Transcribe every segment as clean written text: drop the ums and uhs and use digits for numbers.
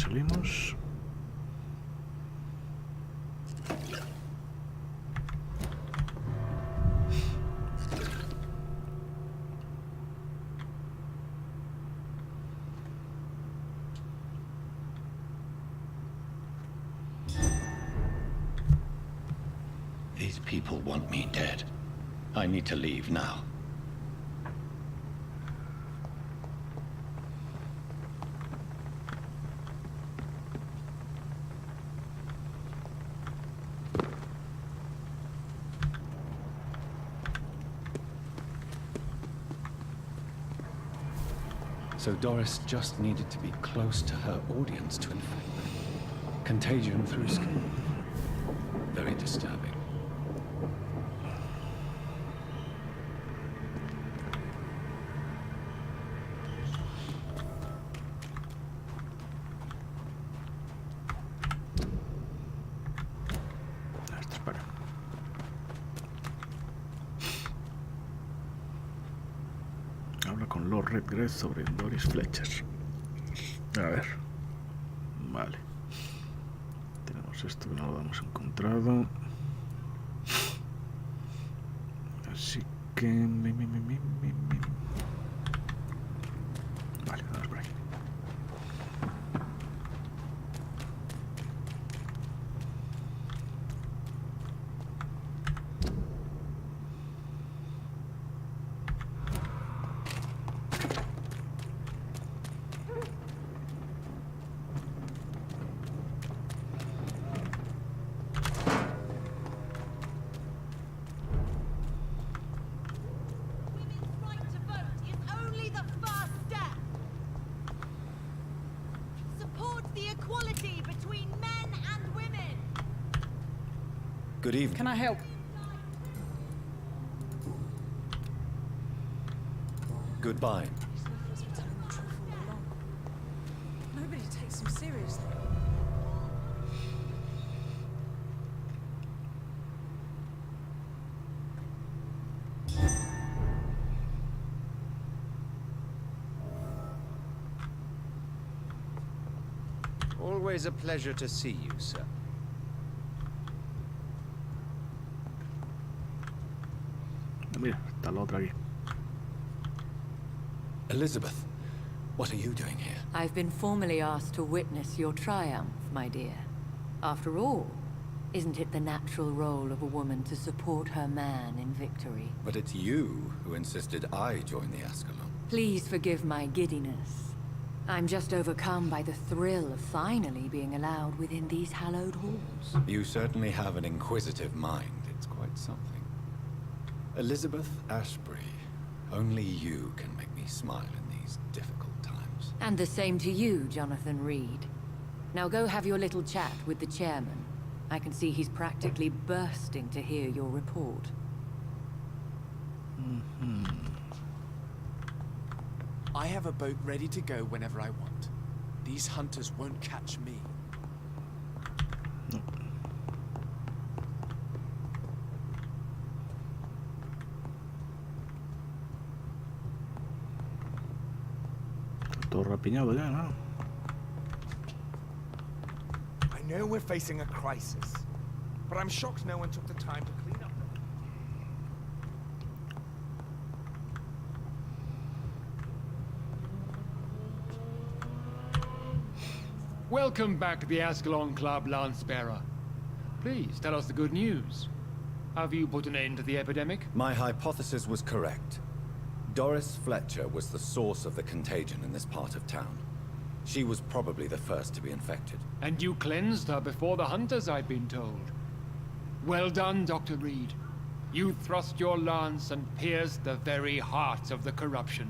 subimos. These people want me dead. I need to leave now. So Doris just needed to be close to her audience to infect them. Contagion through skin. Very disturbing. Habla con Lord Redgrave sobre Doris Fletcher. A ver. Vale. Tenemos esto que no lo hemos encontrado. Así que... Vale, vamos por aquí. Good evening. Can I help? Goodbye. Nobody takes him seriously. Always a pleasure to see you, sir. Mira, está la otra aquí. Elizabeth, what are you doing here? I've been formally asked to witness your triumph, my dear. After all, isn't it the natural role of a woman to support her man in victory? But it's you who insisted I join the Ascalon. Please forgive my giddiness. I'm just overcome by the thrill of finally being allowed within these hallowed halls. You certainly have an inquisitive mind. It's quite something. Elizabeth Ashbury, only you can make me smile in these difficult times. And the same to you, Jonathan Reed. Now go have your little chat with the chairman. I can see he's practically bursting to hear your report. I have a boat ready to go whenever I want. These hunters won't catch me. No. Está todo rapiñado ya, ¿no? I know we're facing a crisis, but I'm shocked no one took the time to clean up. Welcome back to the Ascalon Club, Lancebearer. Please, tell us the good news. Have you put an end to the epidemic? My hypothesis was correct. Doris Fletcher was the source of the contagion in this part of town. She was probably the first to be infected. And you cleansed her before the hunters, I've been told. Well done, Dr. Reed. You thrust your lance and pierced the very heart of the corruption.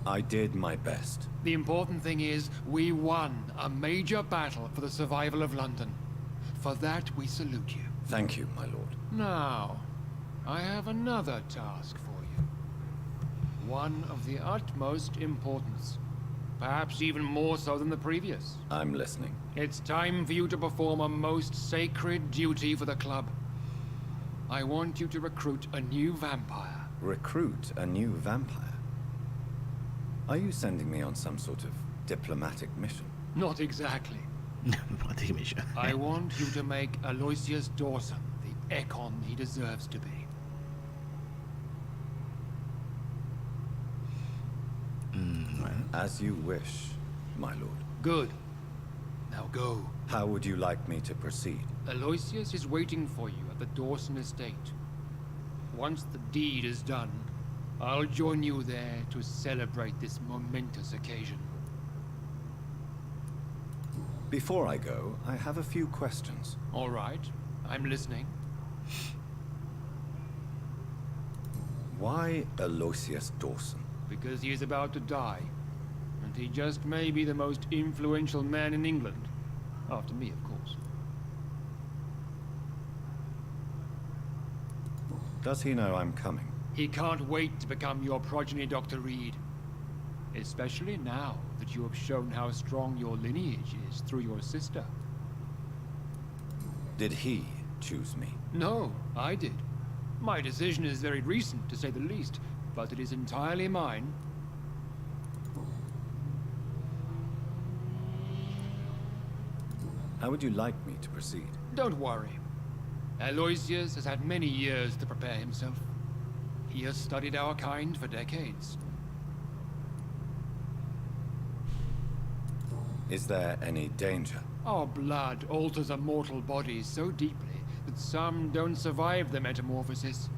I did my best. The important thing is, we won a major battle for the survival of London. For that, we salute you. Thank you, my lord. Now, I have another task for you. One of the utmost importance. Perhaps even more so than the previous. I'm listening. It's time for you to perform a most sacred duty for the club. I want you to recruit a new vampire. Recruit a new vampire? Are you sending me on some sort of diplomatic mission? Not exactly. I want you to make Aloysius Dawson the Ekon he deserves to be. As you wish, my lord. Good. Now go. How would you like me to proceed? Aloysius is waiting for you at the Dawson estate. Once the deed is done, I'll join you there to celebrate this momentous occasion. Before I go, I have a few questions. All right, I'm listening. Why Aloysius Dawson? Because he is about to die. And he just may be the most influential man in England. After me, of course. Does he know I'm coming? He can't wait to become your progeny, Dr. Reed. Especially now that you have shown how strong your lineage is through your sister. Did he choose me? No, I did. My decision is very recent, to say the least, but it is entirely mine. How would you like me to proceed? Don't worry. Aloysius has had many years to prepare himself. He has studied our kind for decades. Is there any danger? Our blood alters a mortal body so deeply that some don't survive the metamorphosis.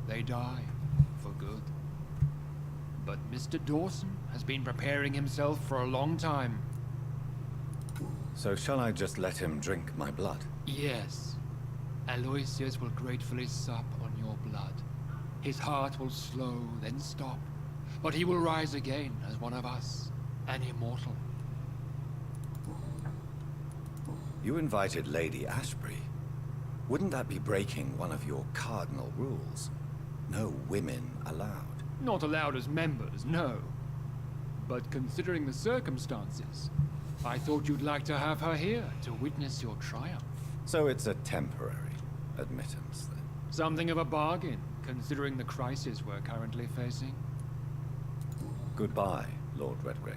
They die for good. But Mr. Dawson has been preparing himself for a long time. So shall I just let him drink my blood? Yes. Aloysius will gratefully sup on your blood. His heart will slow, then stop. But he will rise again as one of us, an immortal. You invited Lady Ashbury. Wouldn't that be breaking one of your cardinal rules? No women allowed. Not allowed as members, no. But considering the circumstances, I thought you'd like to have her here to witness your triumph. So it's a temporary admittance, then? Something of a bargain, considering the crisis we're currently facing. Goodbye, Lord Redgrave.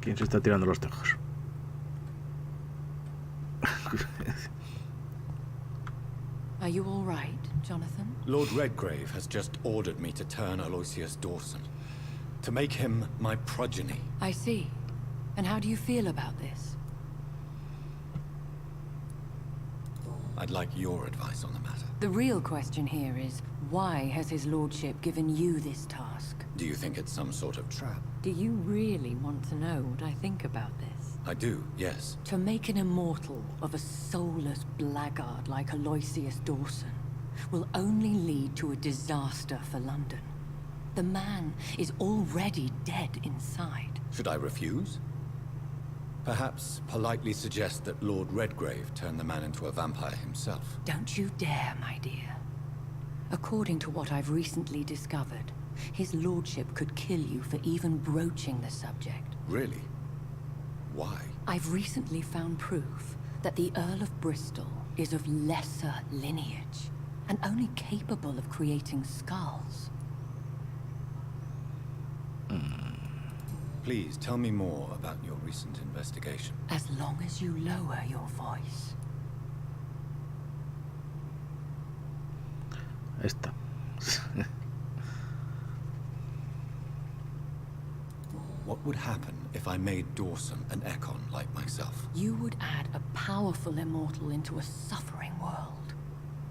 ¿Quién se está tirando los tejos? Are you all right, Jonathan? Lord Redgrave has just ordered me to turn Aloysius Dawson. To make him my progeny. I see. And how do you feel about this? I'd like your advice on the matter. The real question here is, why has his lordship given you this task? Do you think it's some sort of trap? Do you really want to know what I think about this? I do, yes. To make an immortal of a soulless blackguard like Aloysius Dawson will only lead to a disaster for London. The man is already dead inside. Should I refuse? Perhaps politely suggest that Lord Redgrave turn the man into a vampire himself. Don't you dare, my dear. According to what I've recently discovered, his lordship could kill you for even broaching the subject. Really? Why? I've recently found proof that the Earl of Bristol is of lesser lineage, and only capable of creating skulls. Please tell me more about your recent investigation. As long as you lower your voice. Esta. What would happen if I made Dawson an Ekon like myself? You would add a powerful immortal into a suffering world.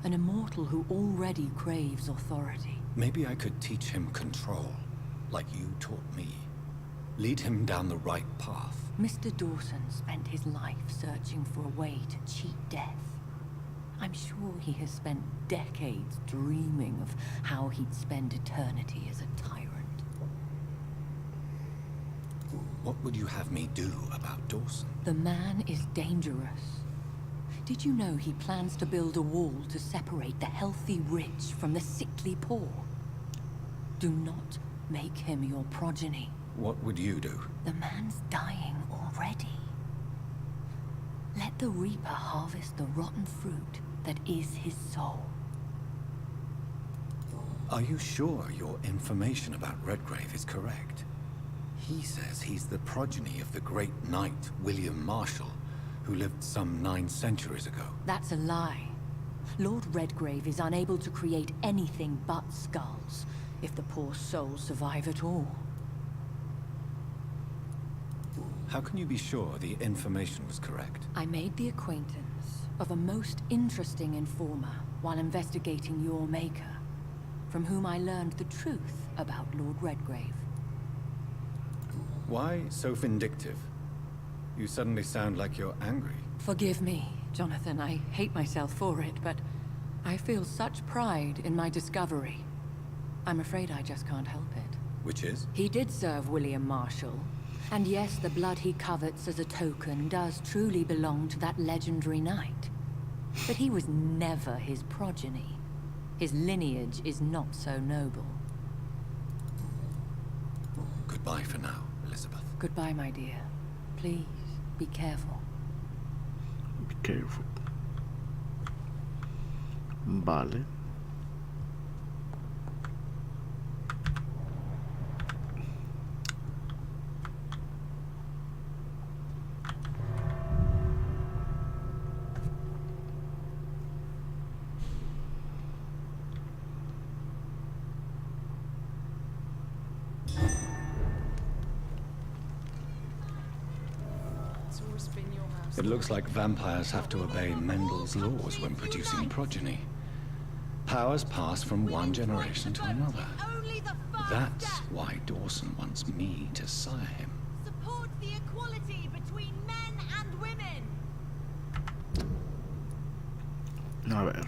An immortal who already craves authority. Maybe I could teach him control, like you taught me. Lead him down the right path. Mr. Dawson spent his life searching for a way to cheat death. I'm sure he has spent decades dreaming of how he'd spend eternity as a tyrant. What would you have me do about Dawson? The man is dangerous. Did you know he plans to build a wall to separate the healthy rich from the sickly poor? Do not make him your progeny. What would you do? The man's dying already. the Reaper harvest the rotten fruit that is his soul. Are you sure your information about Redgrave is correct? He says he's the progeny of the great knight William Marshall, who lived some 9 centuries ago. That's a lie. Lord Redgrave is unable to create anything but skulls, if the poor soul survive at all. How can you be sure the information was correct? I made the acquaintance of a most interesting informer while investigating your maker, from whom I learned the truth about Lord Redgrave. Why so vindictive? You suddenly sound like you're angry. Forgive me, Jonathan. I hate myself for it, but I feel such pride in my discovery. I'm afraid I just can't help it. Which is? He did serve William Marshall. And yes, the blood he covets as a token does truly belong to that legendary knight. But he was never his progeny. His lineage is not so noble. Goodbye for now, Elizabeth. Goodbye, my dear. Please, be careful. Be careful. Vale. It's always been your house. It looks like vampires have to obey Mendel's laws when producing progeny. Powers pass from one generation to another. That's why Dawson wants me to sire him. Support the equality between men and women. A ver.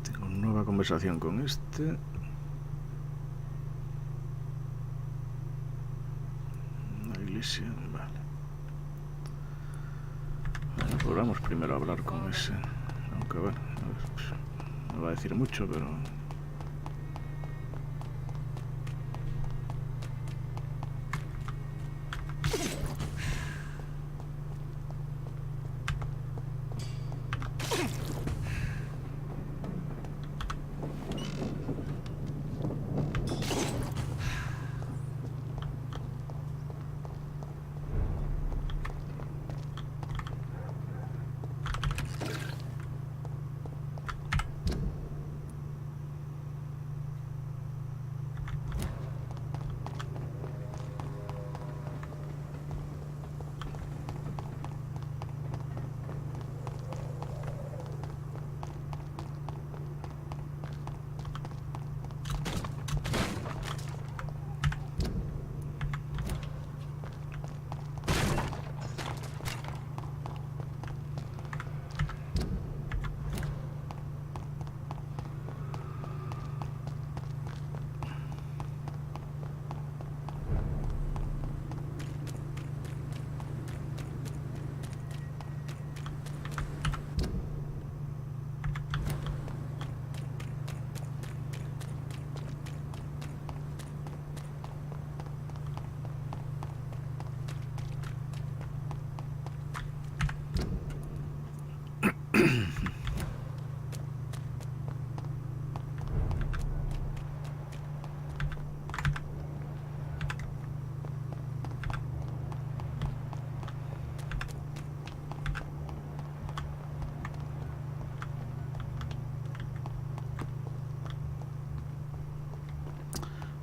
Tengo una nueva conversación con este. La iglesia, vale. Bueno, pues vamos primero a hablar con ese. Aunque bueno, no va a decir mucho, pero...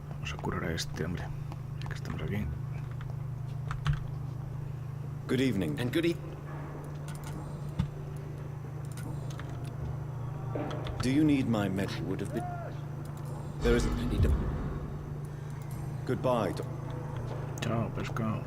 Vamos a curar a este hombre, ya que estamos aquí. Good evening. And good evening. Do you need my med? Would have been. There isn't any. Goodbye. Chao, pescado.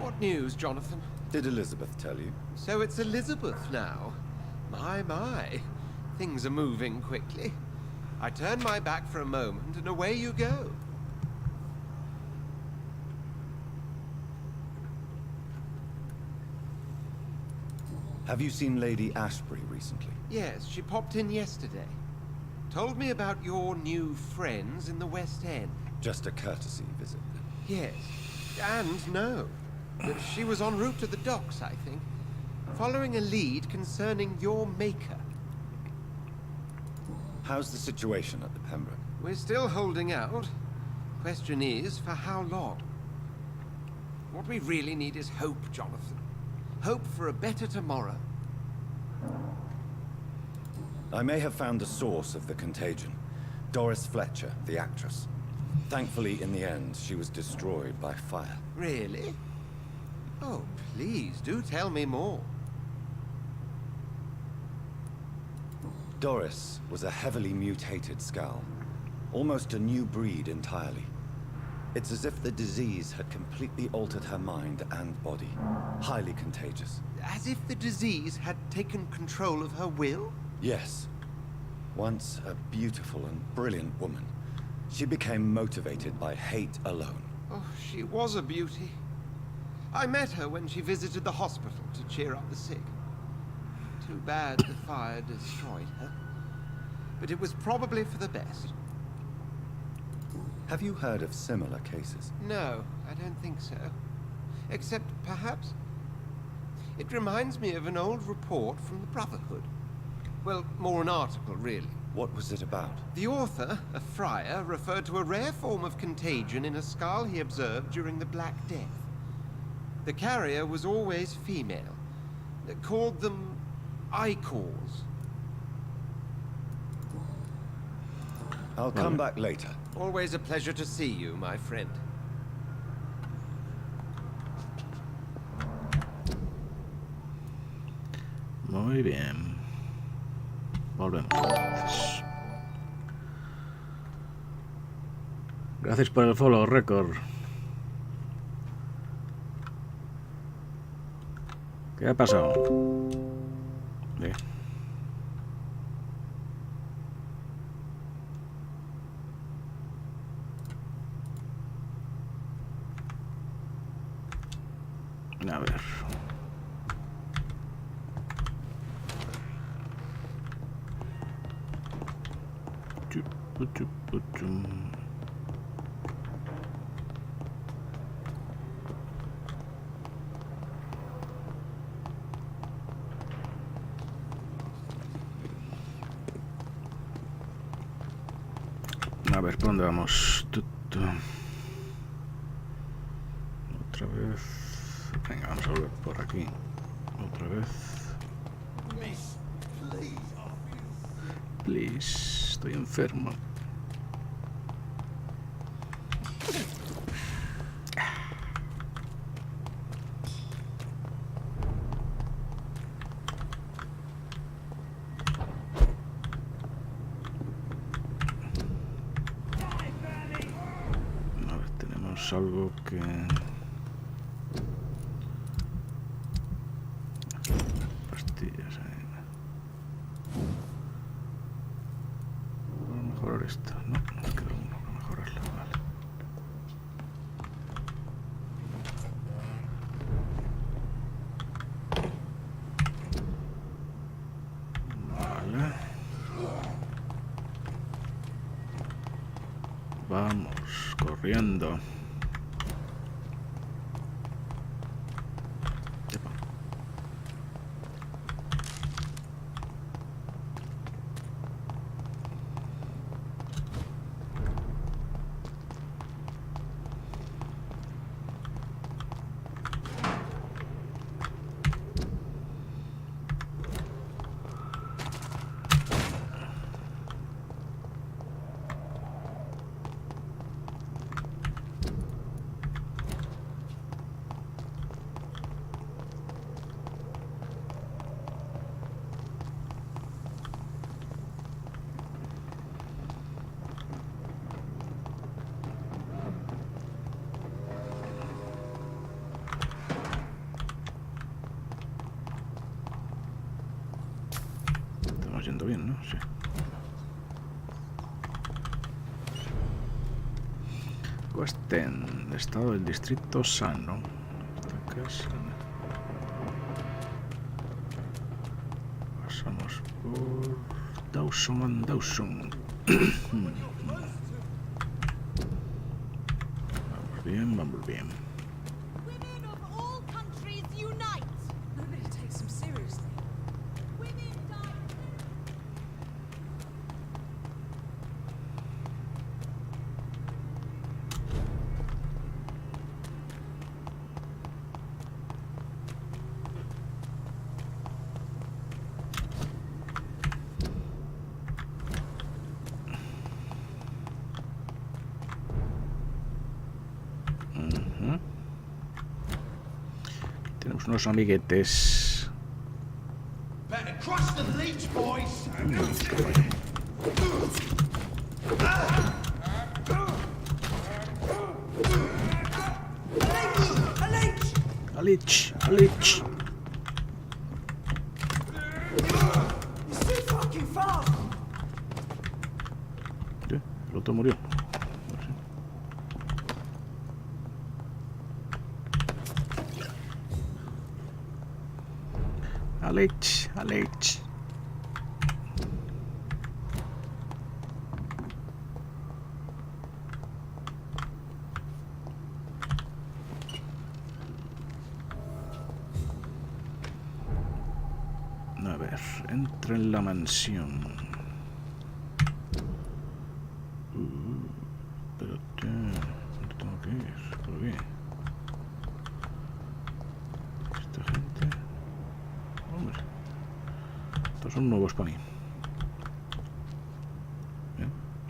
What news, Jonathan? Did Elizabeth tell you? So it's Elizabeth now. My. Things are moving quickly. I turn my back for a moment and away you go. Have you seen Lady Ashbury recently? Yes, she popped in yesterday. Told me about your new friends in the West End. Just a courtesy visit. Yes, and no. But she was en route to the docks, I think, following a lead concerning your maker. How's the situation at the Pembroke? We're still holding out. Question is, for how long? What we really need is hope, Jonathan. Hope for a better tomorrow. I may have found the source of the contagion. Doris Fletcher, the actress. Thankfully, in the end, she was destroyed by fire. Really? Oh, please, do tell me more. Doris was a heavily mutated skull. Almost a new breed entirely. It's as if the disease had completely altered her mind and body. Highly contagious. As if the disease had taken control of her will? Yes. Once a beautiful and brilliant woman, she became motivated by hate alone. Oh, she was a beauty. I met her when she visited the hospital to cheer up the sick. Too bad the fire destroyed her. But it was probably for the best. Have you heard of similar cases? No, I don't think so. Except, perhaps, it reminds me of an old report from the Brotherhood. Well, more an article, really. What was it about? The author, a friar, referred to a rare form of contagion in a skull he observed during the Black Death. The carrier was always female. They called them Icors. I'll come back later. Always a pleasure to see you, my friend. Muy bien. Volvemos entonces. Gracias por el follow, Record. ¿Qué ha pasado? Bien. A ver. A ver, ¿por dónde vamos? Otra vez. Venga, vamos a volver por aquí. Otra vez. Please, estoy enfermo. A ver, tenemos algo que... pastillas ahí. Vamos a mejorar esto. No, nos queda uno para mejorarlo. Vale. Vale. Vamos, corriendo. Epa. Estamos yendo bien, ¿no? Sí. Cuesten, estado del distrito sano. Esta casa. Vamos por Dawson and Dawson. Vamos bien, vamos bien. Women of all countries unite! Nobody takes them seriously. Women die. Tenemos unos amiguetes. Better crush the leech, boys! A leech, a leech. It's too fucking fast! ¿Qué? El otro murió. A leech, a leech. A ver, entra en la mansión. Espérate, ¿dónde tengo que ir? Por aquí. Esta gente. Hombre, estos son nuevos para mí.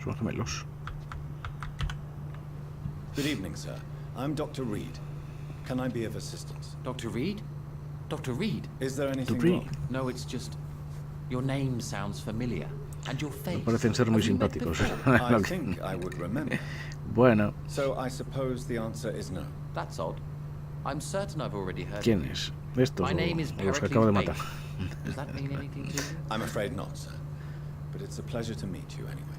Son gemelos. Good evening, sir. I'm Dr. Reed. Can I be of assistance? Dr. Reed? Dr. Reed? Is there anything Reed. wrong? No, it's just... Your name sounds familiar. And your face. Me parecen ser muy Have you met simpáticos. before? I think I would remember. Bueno, So I suppose the answer is no. That's odd. I'm certain I've already heard ¿quién of you. es? ¿Estos My name is o los que acabo de matar? Pericles Does that mean anything to you? I'm afraid not, sir. But it's a pleasure to meet you anyway.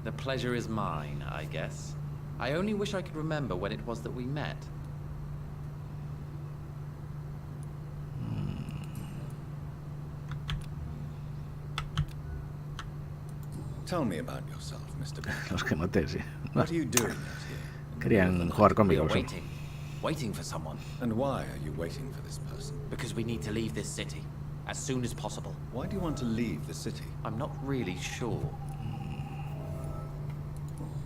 The pleasure is mine, I guess. I only wish I could remember when it was that we met. Tell me about yourself, Mr. Beck. Los que maté, sí. What are you doing out here? Querían jugar We conmigo. are ¿sí? waiting. Waiting for someone. And why are you waiting for this person? Because we need to leave this city. As soon as possible. Why do you want to leave the city? I'm not really sure.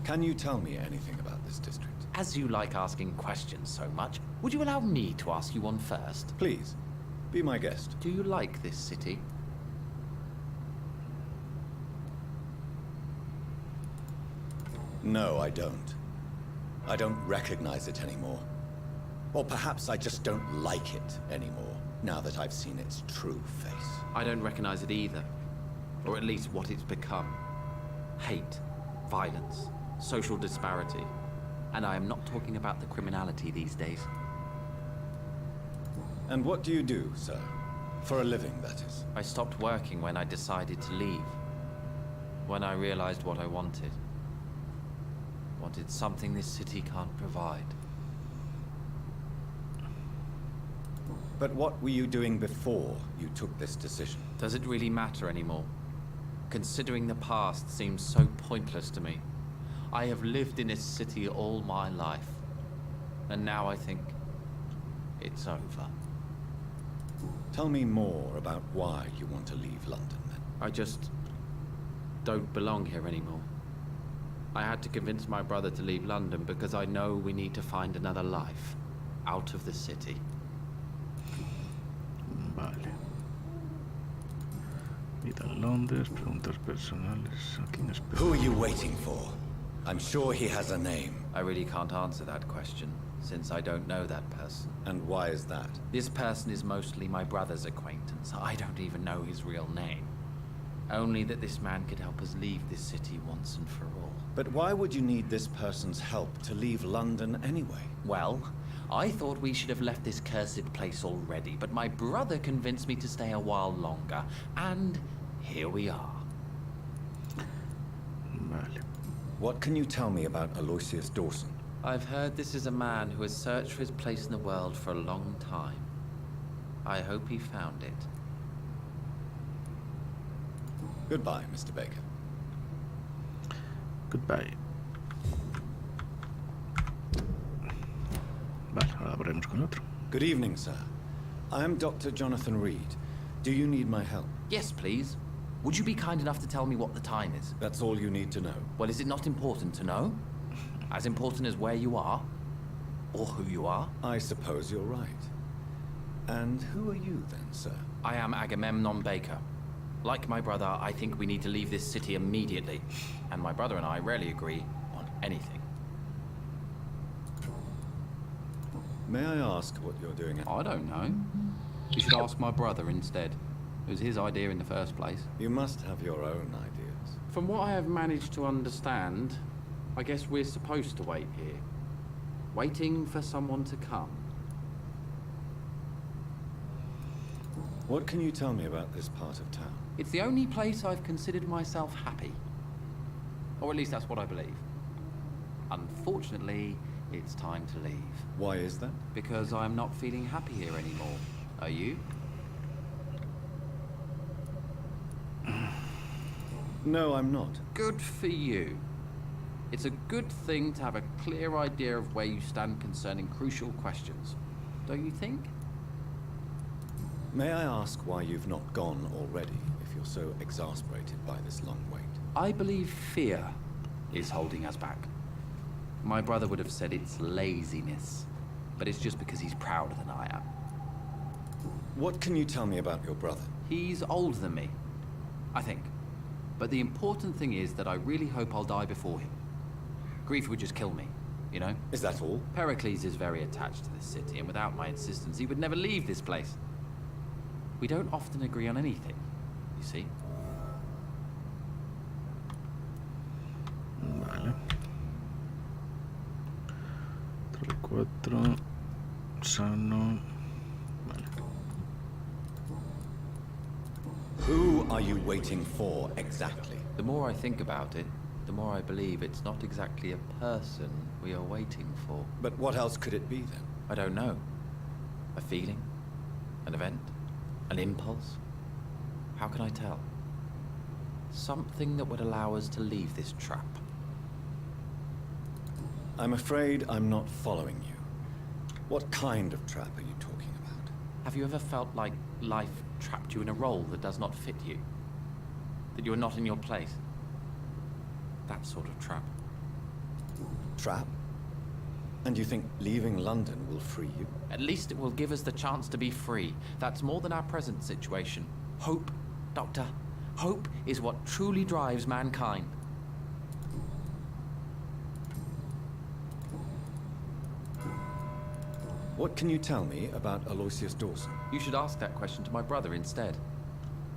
Can you tell me anything about this district? As you like asking questions so much, would you allow me to ask you one first? Please, be my guest. Do you like this city? No, I don't. I don't recognize it anymore. Or perhaps I just don't like it anymore, now that I've seen its true face. I don't recognize it either. Or at least what it's become. Hate, violence, social disparity. And I am not talking about the criminality these days. And what do you do, sir? For a living, that is. I stopped working when I decided to leave. When I realized what I wanted. Wanted something this city can't provide. But what were you doing before you took this decision? Does it really matter anymore? Considering the past seems so pointless to me. I have lived in this city all my life. And now I think it's over. Tell me more about why you want to leave London, then. I just don't belong here anymore. I had to convince my brother to leave London because I know we need to find another life out of the city. Vale. Vida en Londres, preguntas personales. ¿A quién espero? Who are you waiting for? I'm sure he has a name. I really can't answer that question, since I don't know that person. And why is that? This person is mostly my brother's acquaintance. I don't even know his real name. Only that this man could help us leave this city once and for all. But why would you need this person's help to leave London anyway? Well, I thought we should have left this cursed place already, but my brother convinced me to stay a while longer, and here we are. Vale. What can you tell me about Aloysius Dawson? I've heard this is a man who has searched for his place in the world for a long time. I hope he found it. Goodbye, Mr. Baker. Goodbye. Vale, ahora veremos con el otro. Good evening, sir. I am Dr. Jonathan Reed. Do you need my help? Yes, please. Would you be kind enough to tell me what the time is? That's all you need to know. Well, is it not important to know? As important as where you are? Or who you are? I suppose you're right. And who are you then, sir? I am Agamemnon Baker. Like my brother, I think we need to leave this city immediately. And my brother and I rarely agree on anything. May I ask what you're doing? I don't know. You should ask my brother instead. It was his idea in the first place. You must have your own ideas. From what I have managed to understand, I guess we're supposed to wait here. Waiting for someone to come. What can you tell me about this part of town? It's the only place I've considered myself happy. Or at least that's what I believe. Unfortunately, it's time to leave. Why is that? Because I'm not feeling happy here anymore. Are you? No, I'm not. Good for you. It's a good thing to have a clear idea of where you stand concerning crucial questions. Don't you think? May I ask why you've not gone already, if you're so exasperated by this long wait? I believe fear is holding us back. My brother would have said it's laziness, but it's just because he's prouder than I am. What can you tell me about your brother? He's older than me, I think. But the important thing is that I really hope I'll die before him. Grief would just kill me, you know? Is that all? Pericles is very attached to this city, and without my insistence, he would never leave this place. We don't often agree on anything, you see? Vale. 4, sano. Vale. Who are you waiting for exactly? The more I think about it, the more I believe it's not exactly a person we are waiting for. But what else could it be then? I don't know. A feeling? An event? An impulse? How can I tell? Something that would allow us to leave this trap. I'm afraid I'm not following you. What kind of trap are you talking about? Have you ever felt like life trapped you in a role that does not fit you? That you are not in your place? That sort of trap. Trap? And you think leaving London will free you? At least it will give us the chance to be free. That's more than our present situation. Hope, Doctor. Hope is what truly drives mankind. What can you tell me about Aloysius Dawson? You should ask that question to my brother instead.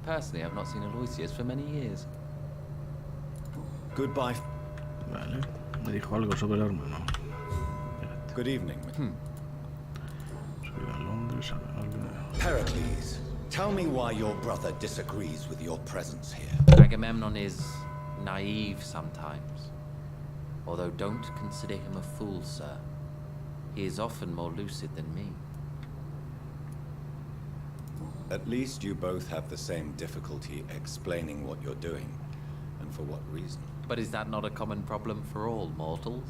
Personally, I've not seen Aloysius for many years. Goodbye. Vale. Me dijo algo sobre el hermano. Good evening. Subir a Londres, Pericles, tell me why your brother disagrees with your presence here. Agamemnon is naive sometimes. Although don't consider him a fool, sir. He is often more lucid than me. At least you both have the same difficulty explaining what you're doing, and for what reason. But is that not a common problem for all mortals?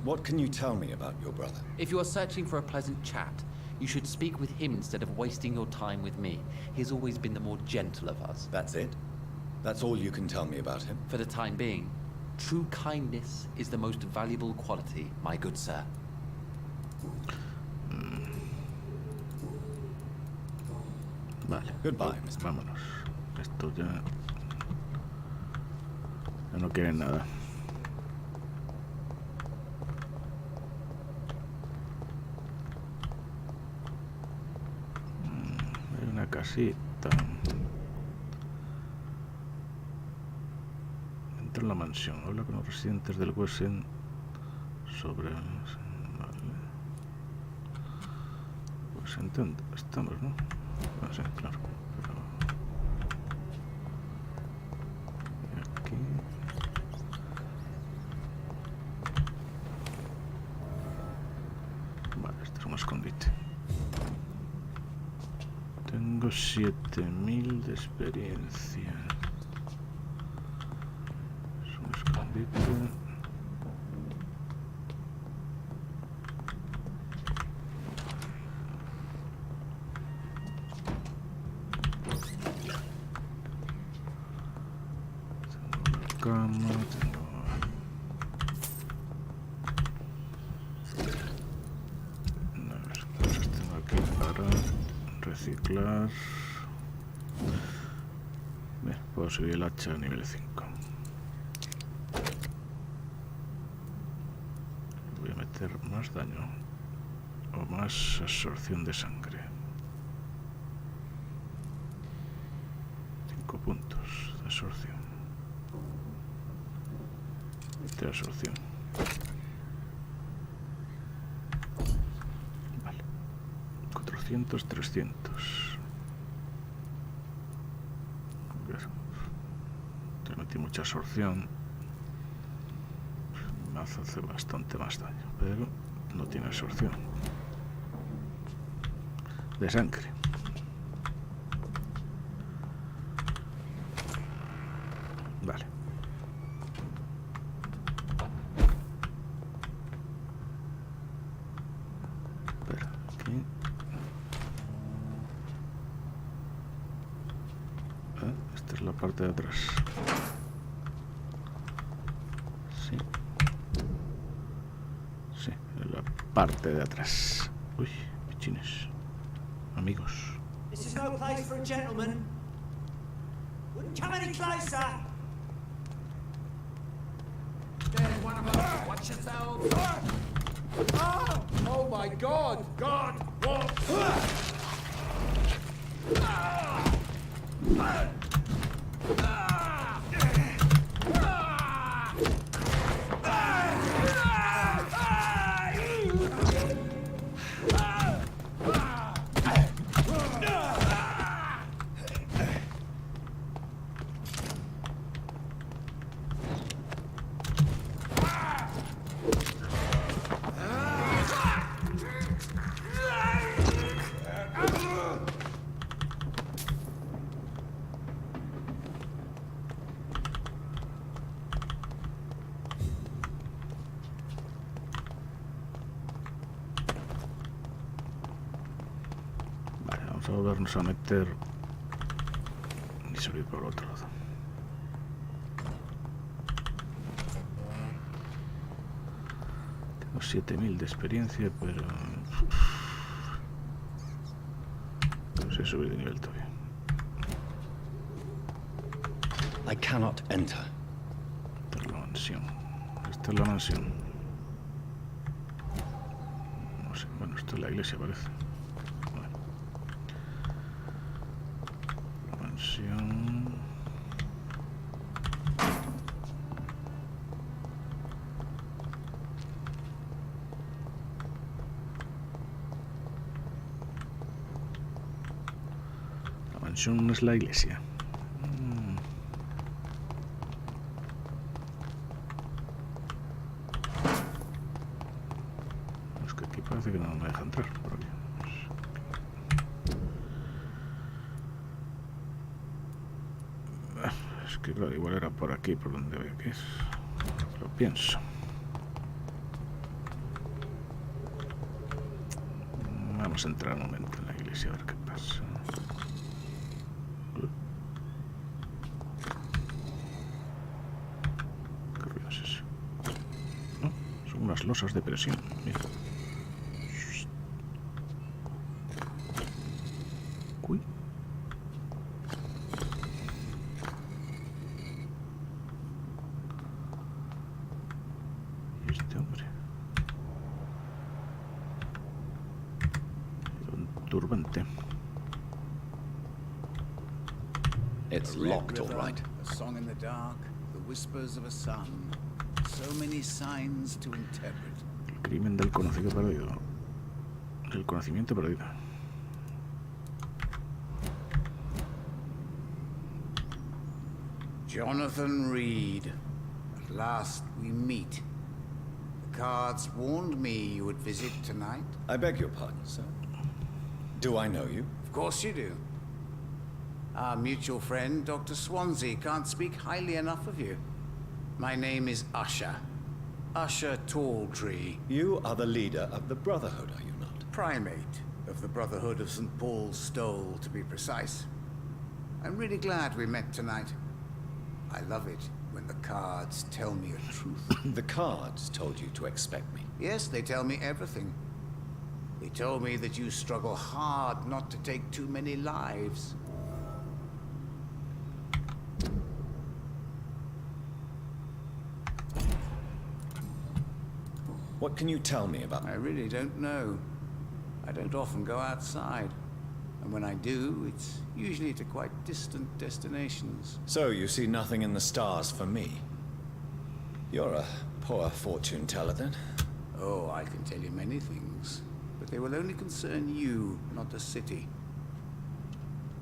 What can you tell me about your brother? If you are searching for a pleasant chat, you should speak with him instead of wasting your time with me. He has always been the more gentle of us. That's it? That's all you can tell me about him? For the time being, true kindness is the most valuable quality, my good sir. Vale. Goodbye, Mr. Vámonos. Esto ya no quieren nada. Hay una casita. Entra en la mansión. Habla con los residentes del West End sobre... Vale. Pues estamos, ¿no? No sé, claro. Pero... aquí... Vale, esto es un escondite. Tengo Tengo 7000 de experiencia. Es un escondite. Cama, unas cosas tengo aquí para reciclar. Bien, puedo subir el hacha a nivel 5. Voy a meter más daño o más absorción de sangre. 5 puntos de absorción. De absorción. Vale. 400, 300. Te metí mucha absorción. Me hace bastante más daño, pero no tiene absorción de sangre. Vale. Esta es la parte de atrás. Sí. Sí, la parte de atrás. Uy, pichines. Amigos. This is no place for a gentleman. Wouldn't come any closer. There's one of them. Watch yourself. Oh my God! God, what? Vamos a volvernos a meter y subir por el otro lado. Tengo 7000 de experiencia, pero no sé subir de nivel todavía. I cannot enter. Esta es la mansión. Esta es la mansión. No sé, bueno, esto es la iglesia, parece. La mansión es la iglesia. Es que aquí parece que no me deja entrar por aquí. Es que claro, igual era por aquí, por donde veo que es. Lo pienso. Vamos a entrar un momento en la iglesia a ver qué pasa. ¿Qué ruido es ese? ¿No? Son unas losas de presión. Mira. Uy. Turbante. It's locked, all right. A song in the dark, the whispers of a sun. So many signs to interpret. El crimen del conocido perdido. El conocimiento perdido. Jonathan Reed. At last we meet. The cards warned me you would visit tonight. I beg your pardon, sir. Do I know you? Of course you do. Our mutual friend, Dr. Swansea, can't speak highly enough of you. My name is Usher. Usher Talltree. You are the leader of the Brotherhood, are you not? Primate of the Brotherhood of St. Paul's Stole, to be precise. I'm really glad we met tonight. I love it when the cards tell me a truth. The cards told you to expect me. Yes, they tell me everything. They told me that you struggle hard not to take too many lives. What can you tell me about... I really don't know. I don't often go outside. And when I do, it's usually to quite distant destinations. So you see nothing in the stars for me? You're a poor fortune teller, then? Oh, I can tell you many things. But they will only concern you, not the city.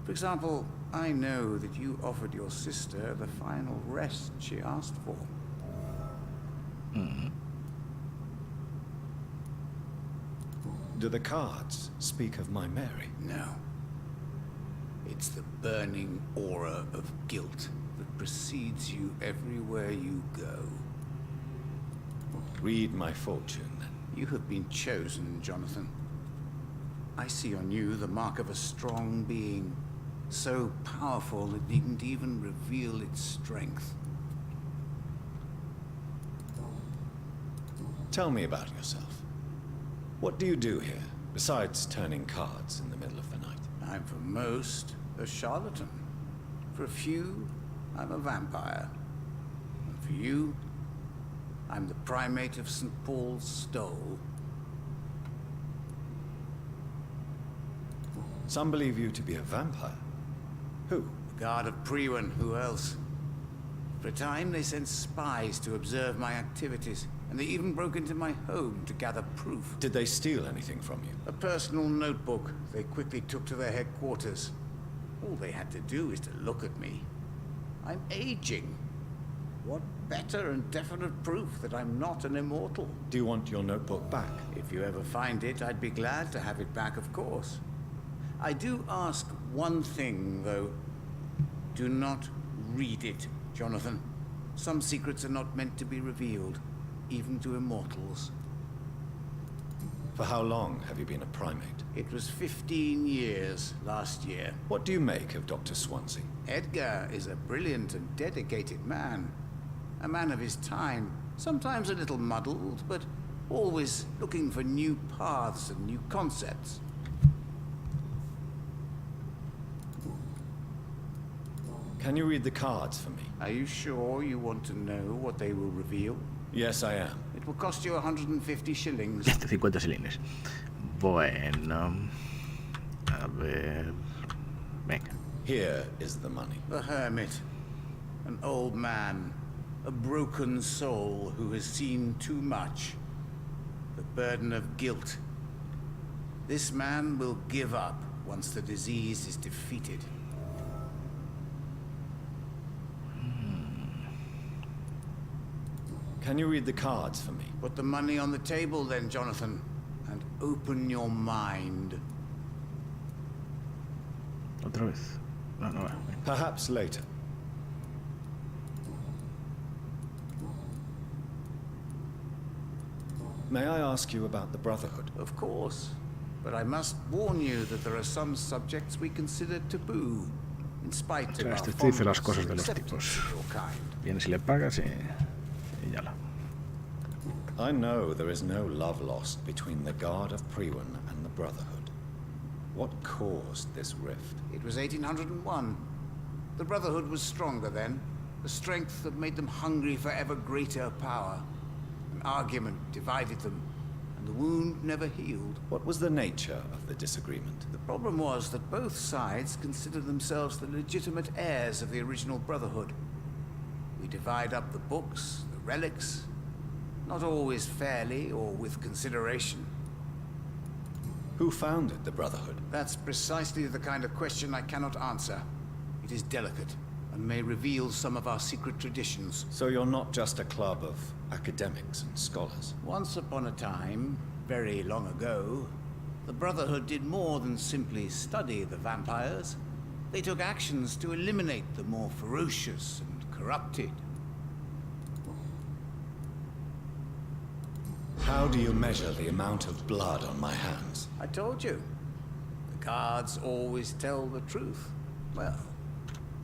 For example, I know that you offered your sister the final rest she asked for. Hmm. Do the cards speak of my Mary? No. It's the burning aura of guilt that precedes you everywhere you go. Read my fortune, then. You have been chosen, Jonathan. I see on you the mark of a strong being, so powerful it needn't even reveal its strength. Tell me about yourself. What do you do here, besides turning cards in the middle of the night? I'm for most a charlatan. For a few, I'm a vampire. And for you, I'm the primate of St. Paul's Stole. Some believe you to be a vampire. Who? The guard of Priwen, who else? For a time, they sent spies to observe my activities, and they even broke into my home to gather proof. Did they steal anything from you? A personal notebook they quickly took to their headquarters. All they had to do is to look at me. I'm aging. What better and definite proof that I'm not an immortal? Do you want your notebook back? If you ever find it, I'd be glad to have it back, of course. I do ask one thing, though. Do not read it, Jonathan. Some secrets are not meant to be revealed, even to immortals. For how long have you been a primate? It was 15 years last year. What do you make of Dr. Swansea? Edgar is a brilliant and dedicated man. A man of his time. Sometimes a little muddled, but always looking for new paths and new concepts. Can you read the cards for me? Are you sure you want to know what they will reveal? Yes, I am. It will cost you 150 shillings. 150 shillings. Bueno. A ver. Venga. Here is the money. The hermit. An old man. A broken soul who has seen too much. The burden of guilt. This man will give up once the disease is defeated. Can you read the cards for me? Put the money on the table then, Jonathan, and open your mind. Otra vez. No. Perhaps later. May I ask you about the Brotherhood? Of course. But I must warn you that there are some subjects we consider taboo, in spite of our Este te dice las fondness cosas and de los acceptance tipos. of your kind. Vienes y le pagas y yala. I know there is no love lost between the Guard of Priwen and the Brotherhood. What caused this rift? It was 1801. The Brotherhood was stronger then, a strength that made them hungry for ever greater power. An argument divided them, and the wound never healed. What was the nature of the disagreement? The problem was that both sides considered themselves the legitimate heirs of the original Brotherhood. We divide up the books, the relics, not always fairly or with consideration. Who founded the Brotherhood? That's precisely the kind of question I cannot answer. It is delicate, and may reveal some of our secret traditions. So you're not just a club of academics and scholars? Once upon a time, very long ago, the Brotherhood did more than simply study the vampires. They took actions to eliminate the more ferocious and corrupted. How do you measure the amount of blood on my hands? I told you. The cards always tell the truth. Well,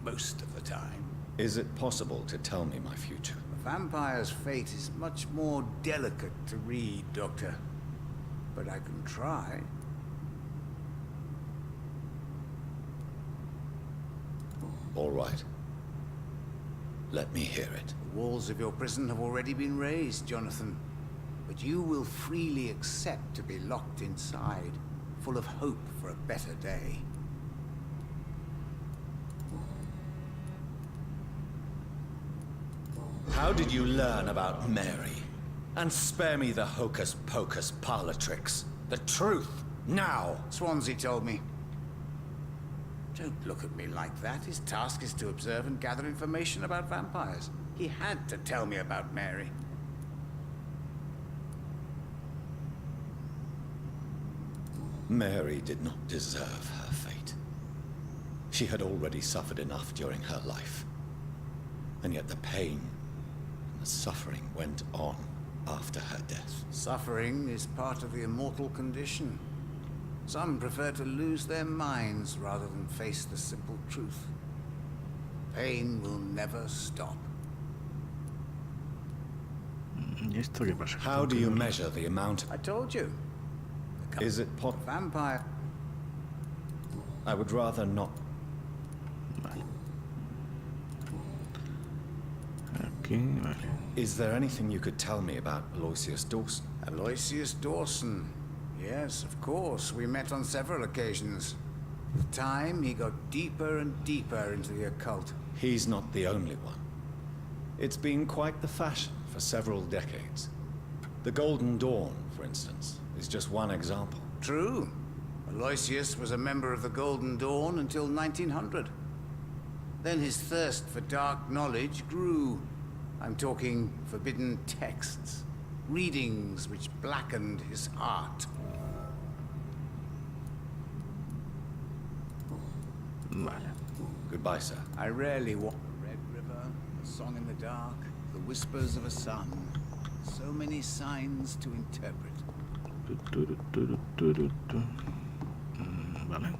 most of the time. Is it possible to tell me my future? A vampire's fate is much more delicate to read, Doctor. But I can try. All right. Let me hear it. The walls of your prison have already been raised, Jonathan. But you will freely accept to be locked inside, full of hope for a better day. How did you learn about Mary? And spare me the hocus-pocus parlor tricks. The truth, now! Swansea told me. Don't look at me like that. His task is to observe and gather information about vampires. He had to tell me about Mary. Mary did not deserve her fate. She had already suffered enough during her life. And yet the pain and the suffering went on after her death. Suffering is part of the immortal condition. Some prefer to lose their minds rather than face the simple truth. Pain will never stop. How do you measure the amount? I told you. Is it pot? Vampire. I would rather not. Is there anything you could tell me about Aloysius Dawson? Aloysius Dawson. Yes, of course. We met on several occasions. With time, he got deeper and deeper into the occult. He's not the only one. It's been quite the fashion for several decades. The Golden Dawn, for instance, is just one example. True. Aloysius was a member of the Golden Dawn until 1900. Then his thirst for dark knowledge grew. I'm talking forbidden texts, readings which blackened his heart. Goodbye, sir. I rarely walk the Red River, a song in the dark, the whispers of a sun. So many signs to interpret. Vale.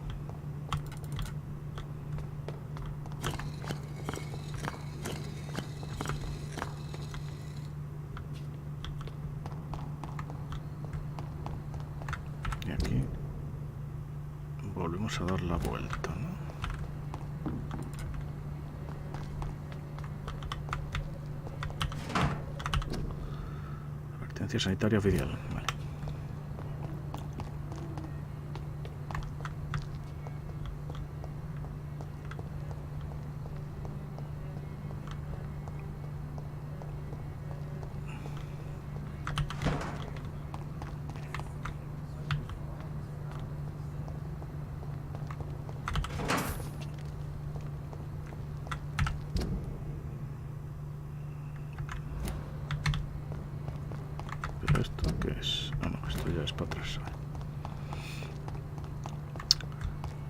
Y aquí volvemos a dar la vuelta, ¿no? Advertencia sanitaria oficial, vale. ¿Esto qué es? Ah, no, esto ya es para atrás.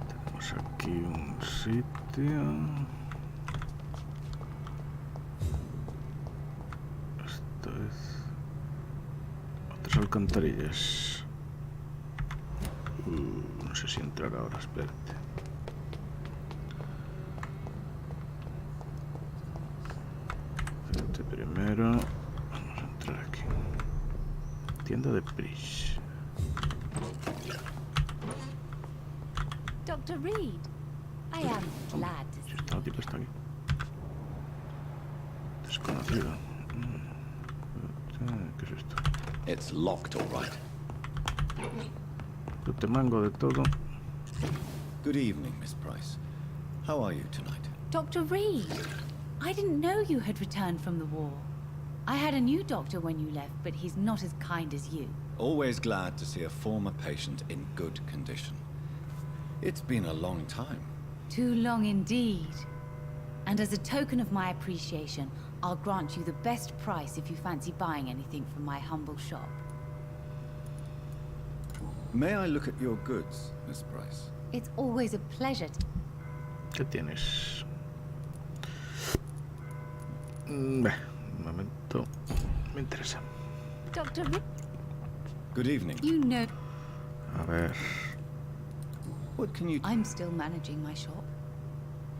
Tenemos aquí un sitio. Esto es... otras alcantarillas. No sé si entrar ahora, espérate. Espérate primero. Vamos a entrar aquí. Tienda de Bridge. Dr. Reed, I am glad to see you. Esta tipa está aquí. Desconocido. ¿Qué es esto? It's locked, all right. Yo te mango de todo. Good evening, Miss Price. How are you tonight? Dr. Reed, I didn't know you had returned from the war. I had a new doctor when you left, but he's not as kind as you. Always glad to see a former patient in good condition. It's been a long time. Too long indeed. And as a token of my appreciation, I'll grant you the best price if you fancy buying anything from my humble shop. May I look at your goods, Miss Price? It's always a pleasure to... ¿Qué tienes? Un momento. Me interesa. Dr. Good evening. You know. A ver. What can you... I'm still managing my shop.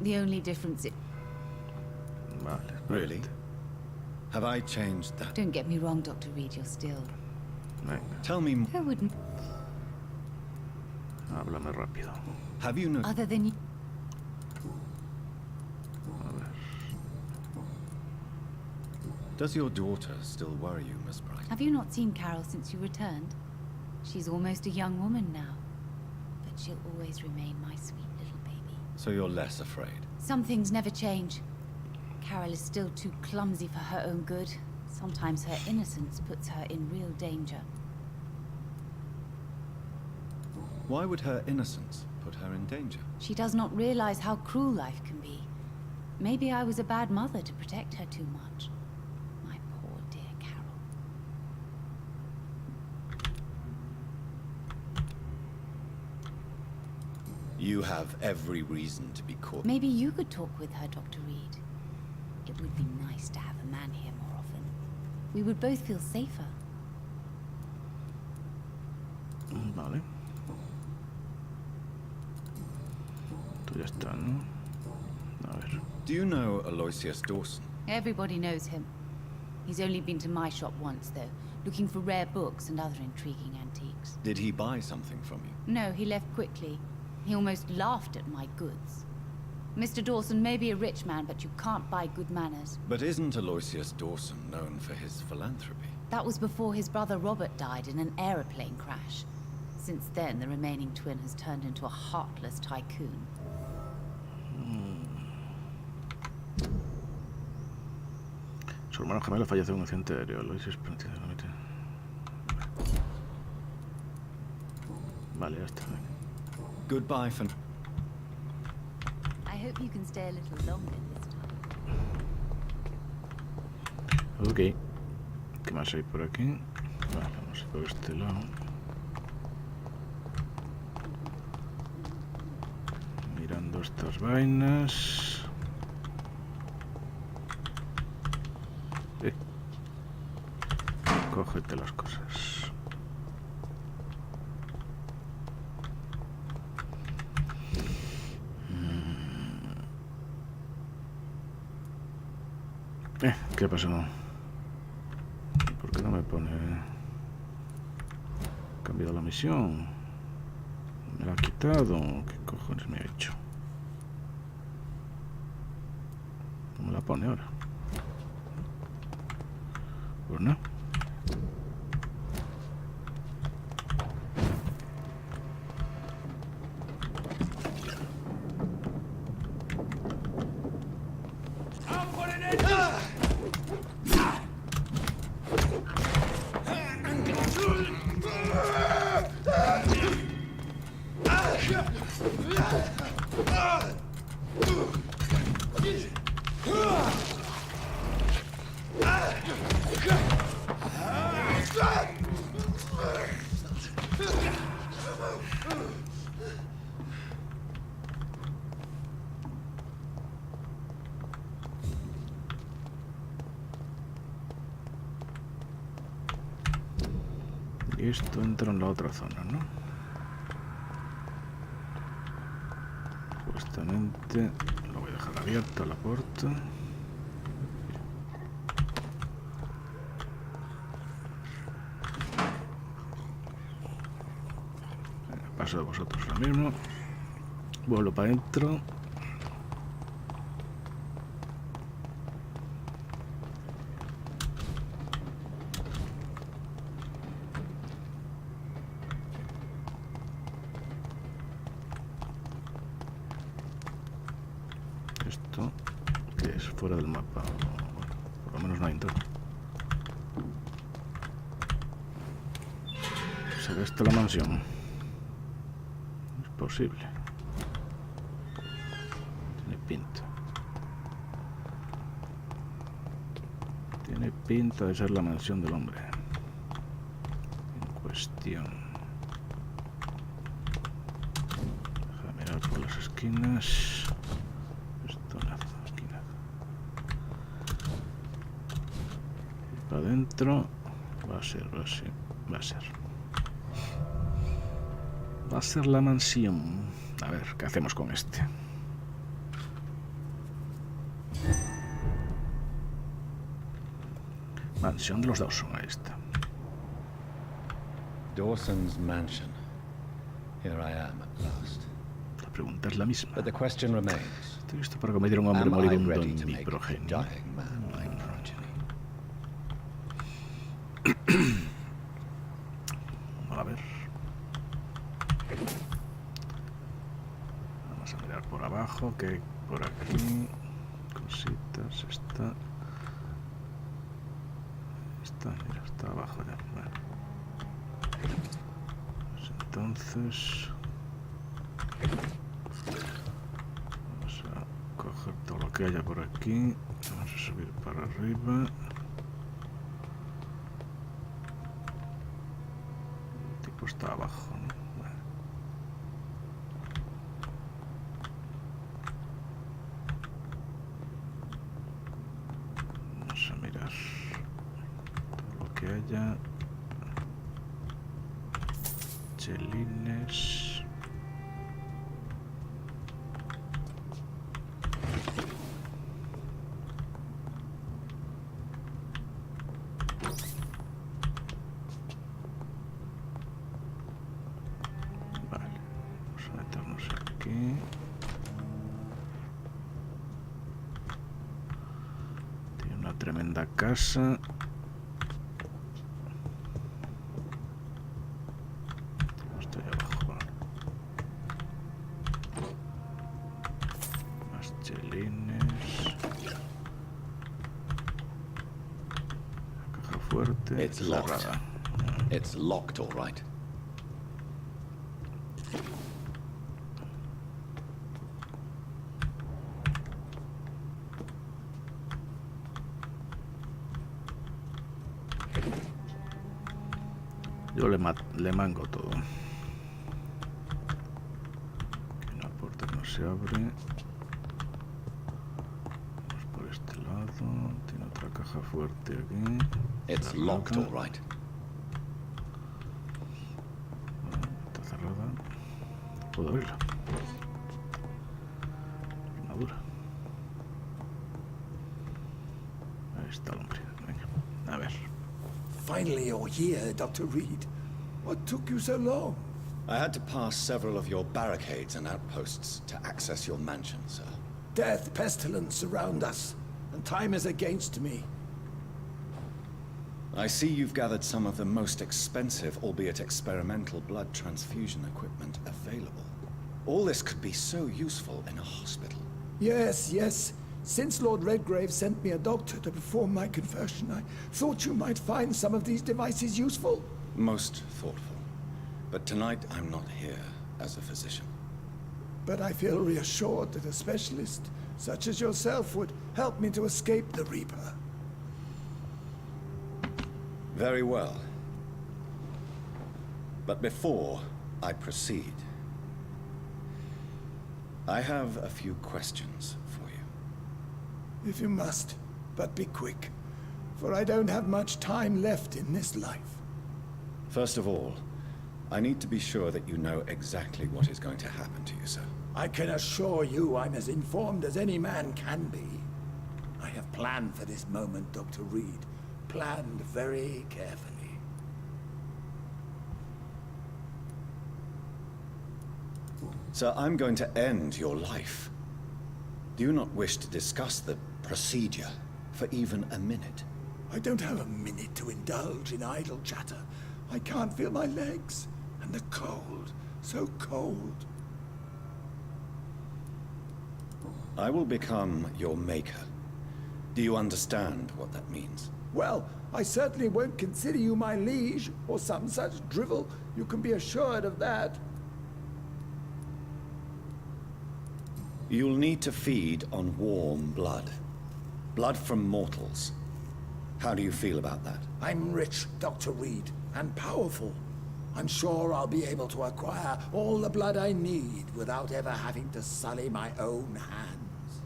The only difference is... Vale. Really? Have I changed that? Don't get me wrong, Dr. Reed, you're still... Venga, Tell me, I wouldn't... háblame rápido. have you no... Other than you... A ver. Does your daughter still worry you, Miss Bright? Have you not seen Carol since you returned? She's almost a young woman now. But she'll always remain my sweet little baby. So you're less afraid? Some things never change. Carol is still too clumsy for her own good. Sometimes her innocence puts her in real danger. Why would her innocence put her in danger? She does not realize how cruel life can be. Maybe I was a bad mother to protect her too much. My poor dear Carol. You have every reason to be cautious. Maybe you could talk with her, Dr. Reed. It would be nice to have a man here more often. We would both feel safer. Vale. Tú ya está, ¿no? A ver. Do you know Aloysius Dawson? Everybody knows him. He's only been to my shop once, though, looking for rare books and other intriguing antiques. Did he buy something from you? No, he left quickly. He almost laughed at my goods. Mr. Dawson may be a rich man, but you can't buy good manners. But isn't Aloysius Dawson known for his philanthropy? That was before his brother Robert died in an aeroplane crash. Since then, the remaining twin has turned into a heartless tycoon. Su hermano gemelo falleció en un accidente aéreo. Lo hice específicamente. Vale, ya está. Goodbye for... I hope you can stay a little longer this time. Ok. ¿Qué más hay por aquí? Vale, vamos por este lado. Mirando estas vainas. Cógete las cosas. ¿Qué pasa? ¿Por qué no me pone? He cambiado la misión. Me la ha quitado. ¿Qué cojones me ha hecho? No me la pone ahora. Pues no. Y esto entra en la otra zona, ¿no? Supuestamente lo voy a dejar abierta la puerta. Venga, paso de vosotros lo mismo. Vuelvo para adentro. Esto que es fuera del mapa, bueno, por lo menos no hay entorno. ¿Será esta la mansión? Es posible. Tiene pinta. Tiene pinta de ser la mansión del hombre en cuestión. Deja mirar por las esquinas. Esto nada, aquí nada. Y para adentro va a ser. Va a ser la mansión. A ver, ¿qué hacemos con este? Mansión de los Dawson, ahí está. Dawson's mansion. Here I am at last. La pregunta es la misma. But the question remains. Estoy listo para cometer un hombre Am I moribundo ready en to mi make a progenio. dying man my progeny? A ver. Vamos a mirar por abajo, que hay por aquí. Cositas, está. Mira, está abajo ya. Bueno. Pues entonces. Vamos a coger todo lo que haya por aquí. Vamos a subir para arriba. El tipo está abajo, ¿no? Bueno. Vamos a mirar todo lo que haya. Chelines. Tiene una tremenda casa. Estoy abajo. Más chelines. La caja fuerte. It's locked. Cerrada. It's locked, all right. Yo le mango todo. Aquí una puerta que no se abre. Vamos por este lado. Tiene otra caja fuerte aquí. It's locked, all right. Está cerrada. Puedo abrirla. Armadura. Ahí está el hombre. Venga, a ver. Finally you're here, Dr. Reed. What took you so long? I had to pass several of your barricades and outposts to access your mansion, sir. Death, pestilence surround us, and time is against me. I see you've gathered some of the most expensive, albeit experimental, blood transfusion equipment available. All this could be so useful in a hospital. Yes, yes. Since Lord Redgrave sent me a doctor to perform my conversion, I thought you might find some of these devices useful. Most thoughtful. But tonight I'm not here as a physician. But I feel reassured that a specialist such as yourself would help me to escape the Reaper. Very well. But before I proceed, I have a few questions for you. If you must, but be quick, for I don't have much time left in this life. First of all, I need to be sure that you know exactly what is going to happen to you, sir. I can assure you I'm as informed as any man can be. I have planned for this moment, Dr. Reed. Planned very carefully. Sir, I'm going to end your life. Do you not wish to discuss the procedure for even a minute? I don't have a minute to indulge in idle chatter. I can't feel my legs. And the cold. So cold. I will become your maker. Do you understand what that means? Well, I certainly won't consider you my liege, or some such drivel. You can be assured of that. You'll need to feed on warm blood. Blood from mortals. How do you feel about that? I'm rich, Dr. Reed, and powerful. I'm sure I'll be able to acquire all the blood I need without ever having to sully my own hands.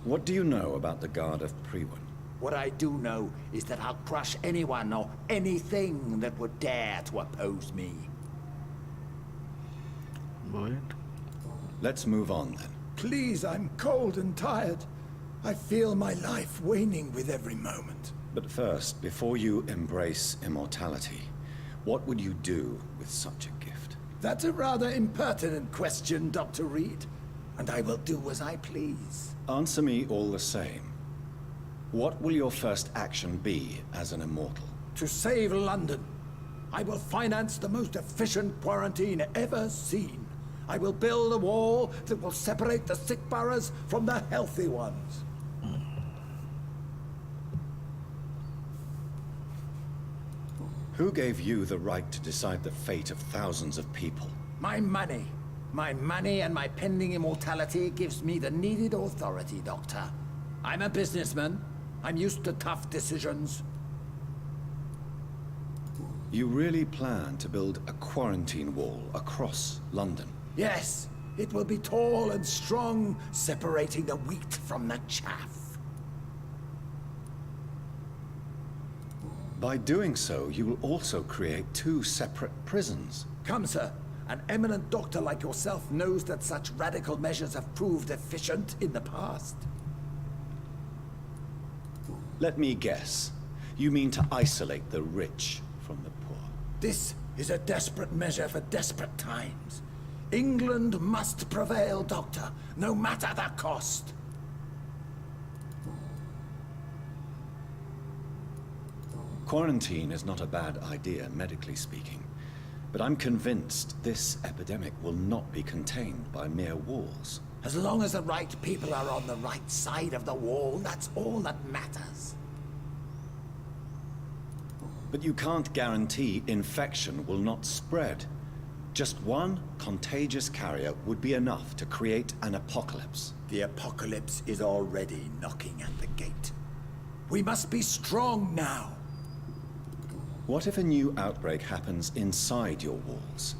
What do you know about the Guard of Priwen? What I do know is that I'll crush anyone or anything that would dare to oppose me. Bueno. Let's move on then. Please, I'm cold and tired. I feel my life waning with every moment. But first, before you embrace immortality, what would you do with such a gift? That's a rather impertinent question, Dr. Reed. And I will do as I please. Answer me all the same. What will your first action be as an immortal? To save London. I will finance the most efficient quarantine ever seen. I will build a wall that will separate the sick boroughs from the healthy ones. Who gave you the right to decide the fate of thousands of people? My money. My money and my pending immortality gives me the needed authority, Doctor. I'm a businessman. I'm used to tough decisions. You really plan to build a quarantine wall across London? Yes, it will be tall and strong, separating the wheat from the chaff. By doing so, you will also create 2 separate prisons. Come, sir. An eminent doctor like yourself knows that such radical measures have proved efficient in the past. Let me guess. You mean to isolate the rich from the poor? This is a desperate measure for desperate times. England must prevail, Doctor, no matter the cost. Quarantine is not a bad idea, medically speaking. But I'm convinced this epidemic will not be contained by mere walls. As long as the right people are on the right side of the wall, that's all that matters. But you can't guarantee infection will not spread. Just one contagious carrier would be enough to create an apocalypse. The apocalypse is already knocking at the gate. We must be strong now. What if a new outbreak happens inside your walls?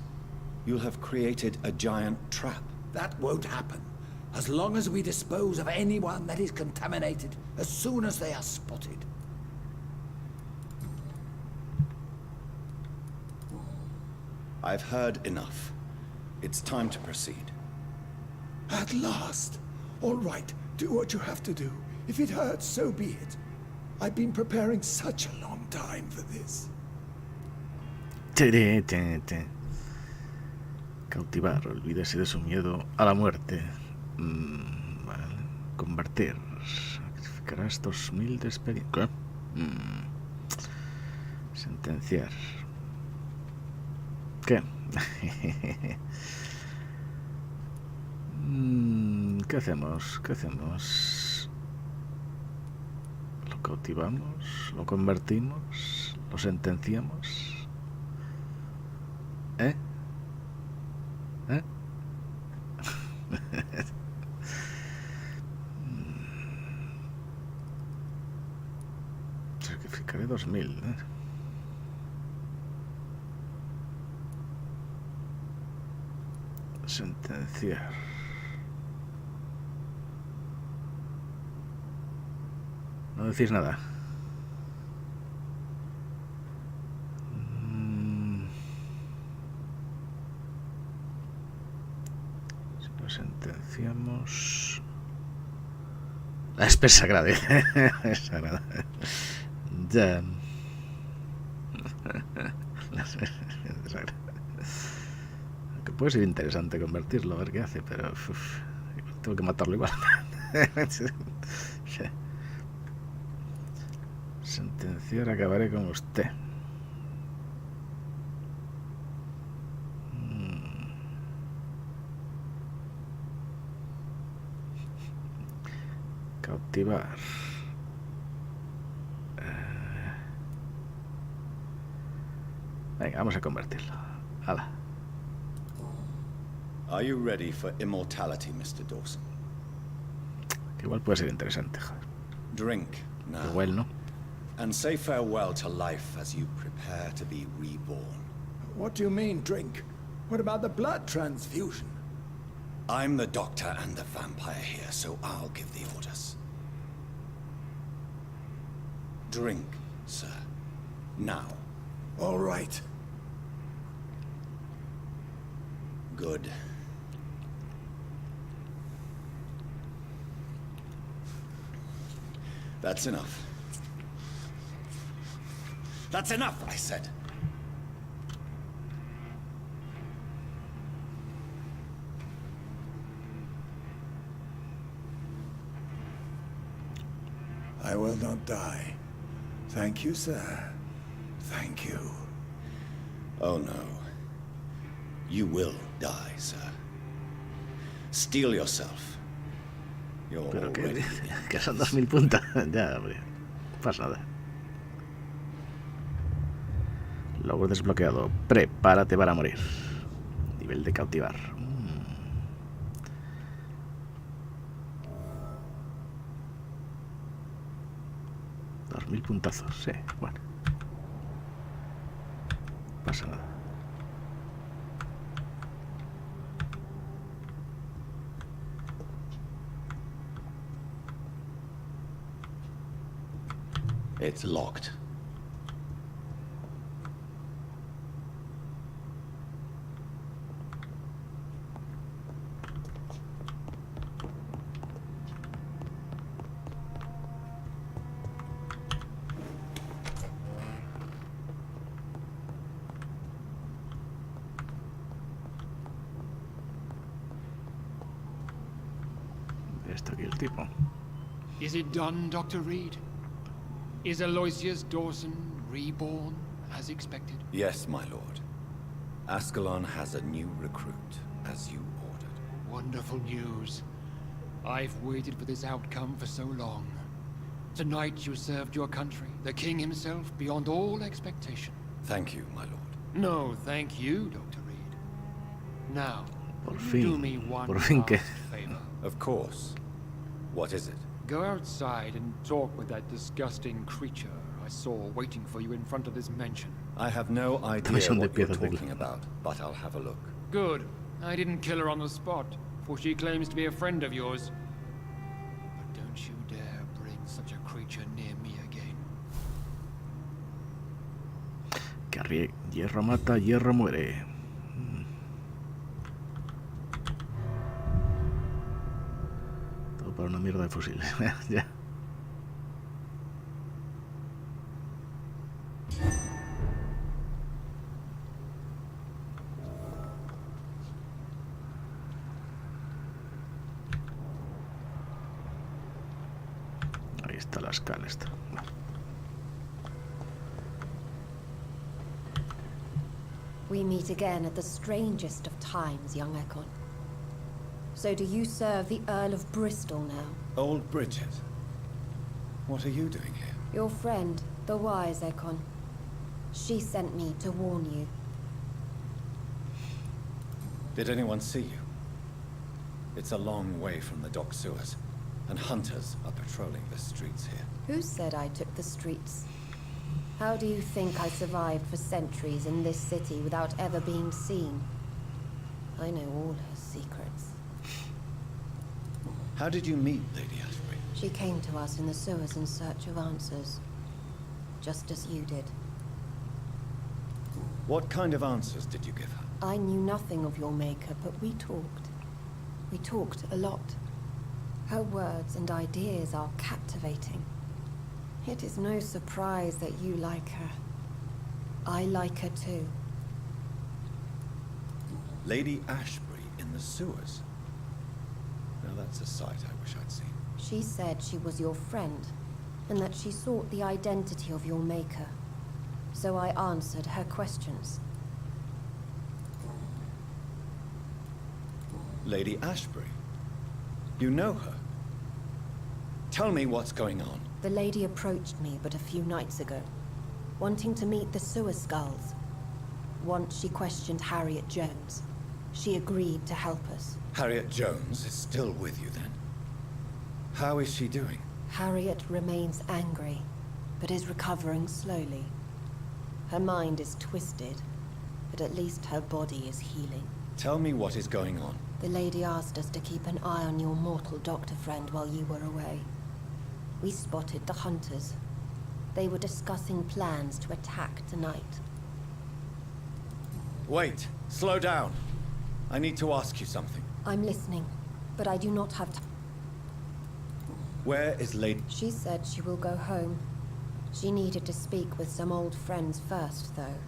You'll have created a giant trap. That won't happen. As long as we dispose of anyone that is contaminated as soon as they are spotted. I've heard enough. It's time to proceed. At last. All right, do what you have to do. If it hurts, so be it. I've been preparing such a long time for this. Cautivar, olvídese de su miedo a la muerte. Vale. Convertir. Sacrificarás 2000 de experiencia. Sentenciar. ¿Qué? ¿Qué hacemos? ¿Qué hacemos? ¿Lo cautivamos? ¿Lo convertimos? ¿Lo sentenciamos? ¿Eh? ¿Eh? Sacrificaré 2000, ¿eh? Sentenciar. No decís nada. Si lo sentenciamos... La espesa grave. Es sagrada. Ya. La espesa sagrada. Que puede ser interesante convertirlo, a ver qué hace, pero tengo que matarlo igual. Sentenciar, acabaré con usted. Cautivar. Venga, vamos a convertirlo. Hala. Are you ready for immortality, Mr. Dawson? Que igual puede ser interesante, joder. Drink now. Igual, ¿no? And say farewell to life as you prepare to be reborn. What do you mean, drink? What about the blood transfusion? I'm the doctor and the vampire here, so I'll give the orders. Drink, sir. Now. All right. Good. That's enough. That's enough, I said. I will not die. Thank you, sir. Thank you. Oh no. You will die, sir. Steel yourself. You're Pero already... que son 2000 puntos. Ya, hombre. Pasa nada. Logro desbloqueado. Prepárate para morir. Nivel de cautivar. 2000 puntazos, sí, bueno. Pasa nada. It's locked. Está aquí el tipo. Is it done, Dr. Reed? Is Aloysius Dawson reborn, as expected? Yes, my lord. Ascalon has a new recruit, as you ordered. Wonderful news. I've waited for this outcome for so long. Tonight you served your country, the king himself, beyond all expectation. Thank you, my lord. No, thank you, Dr. Reed. Now, Por do me fin. one Por fin que... last favor. Of course. What is it? Go outside and talk with that disgusting creature I saw waiting for you in front of this mansion. I have no idea Son de what you're piedra, talking about, but I'll have a look. Good. I didn't kill her on the spot, for she claims to be a friend of yours. But don't you dare bring such a creature near me again. Que hierro mata, hierro muere. Todo para una mierda de fusil. Ya. Ahí está la escala esta. Vale. We meet again at the strangest of times, young Ekon. So do you serve the Earl of Bristol now? Old Bridget. What are you doing here? Your friend, the wise Ekon. She sent me to warn you. Did anyone see you? It's a long way from the dock sewers, and hunters are patrolling the streets here. Who said I took the streets? How do you think I survived for centuries in this city without ever being seen? I know all her secrets. How did you meet Lady Ashbury? She came to us in the sewers in search of answers. Just as you did. What kind of answers did you give her? I knew nothing of your maker, but we talked. We talked a lot. Her words and ideas are captivating. It is no surprise that you like her. I like her too. Lady Ashbury in the sewers? Now that's a sight I wish I'd seen. She said she was your friend, and that she sought the identity of your maker. So I answered her questions. Lady Ashbury? You know her? Tell me what's going on. The lady approached me but a few nights ago, wanting to meet the sewer skulls. Once she questioned Harriet Jones. She agreed to help us. Harriet Jones is still with you then? How is she doing? Harriet remains angry, but is recovering slowly. Her mind is twisted, but at least her body is healing. Tell me what is going on. The lady asked us to keep an eye on your mortal doctor friend while you were away. We spotted the hunters. They were discussing plans to attack tonight. Wait, slow down. I need to ask you something. I'm listening, but I do not have time. Where is Lady... She said she will go home. She needed to speak with some old friends first, though.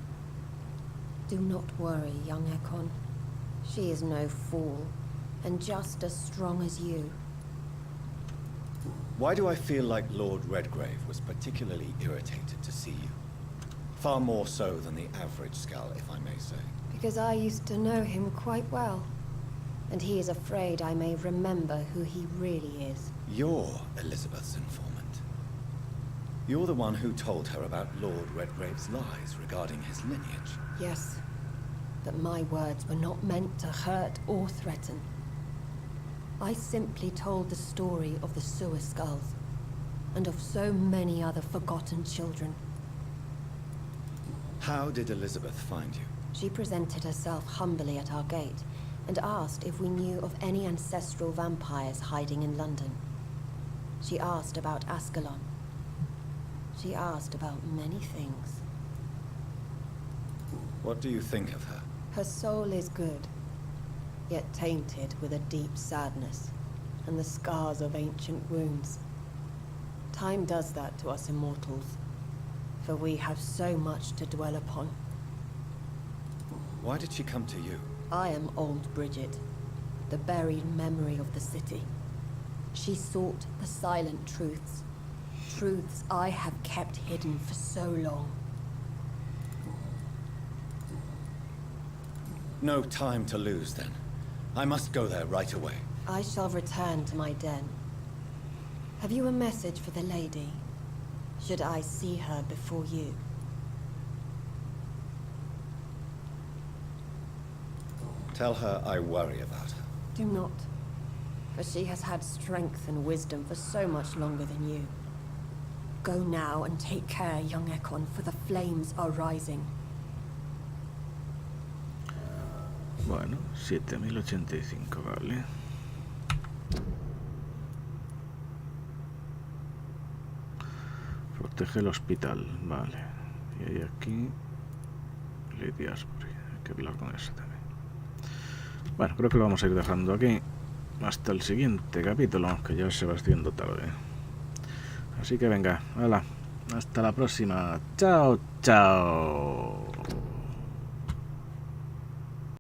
Do not worry, young Ekon. She is no fool, and just as strong as you. Why do I feel like Lord Redgrave was particularly irritated to see you? Far more so than the average Skull, if I may say. Because I used to know him quite well. And he is afraid I may remember who he really is. You're Elizabeth's informant. You're the one who told her about Lord Redgrave's lies regarding his lineage. Yes, but my words were not meant to hurt or threaten. I simply told the story of the Sewer Skulls, and of so many other forgotten children. How did Elizabeth find you? She presented herself humbly at our gate, and asked if we knew of any ancestral vampires hiding in London. She asked about Ascalon. She asked about many things. What do you think of her? Her soul is good, yet tainted with a deep sadness, and the scars of ancient wounds. Time does that to us immortals, for we have so much to dwell upon. Why did she come to you? I am old Bridget, the buried memory of the city. She sought the silent truths, truths I have kept hidden for so long. No time to lose, then. I must go there right away. I shall return to my den. Have you a message for the lady? Should I see her before you? Tell her I worry about her. Do not, for she has had strength and wisdom for so much longer than you. Go now and take care, young Ekon, for the flames are rising. Bueno, 7085, vale. Protege el hospital, vale. Y hay aquí Lady Asbury, hay que hablar con esa también. Bueno, creo que lo vamos a ir dejando aquí hasta el siguiente capítulo, que ya se va haciendo tarde. Así que venga, hala, hasta la próxima. Chao, chao.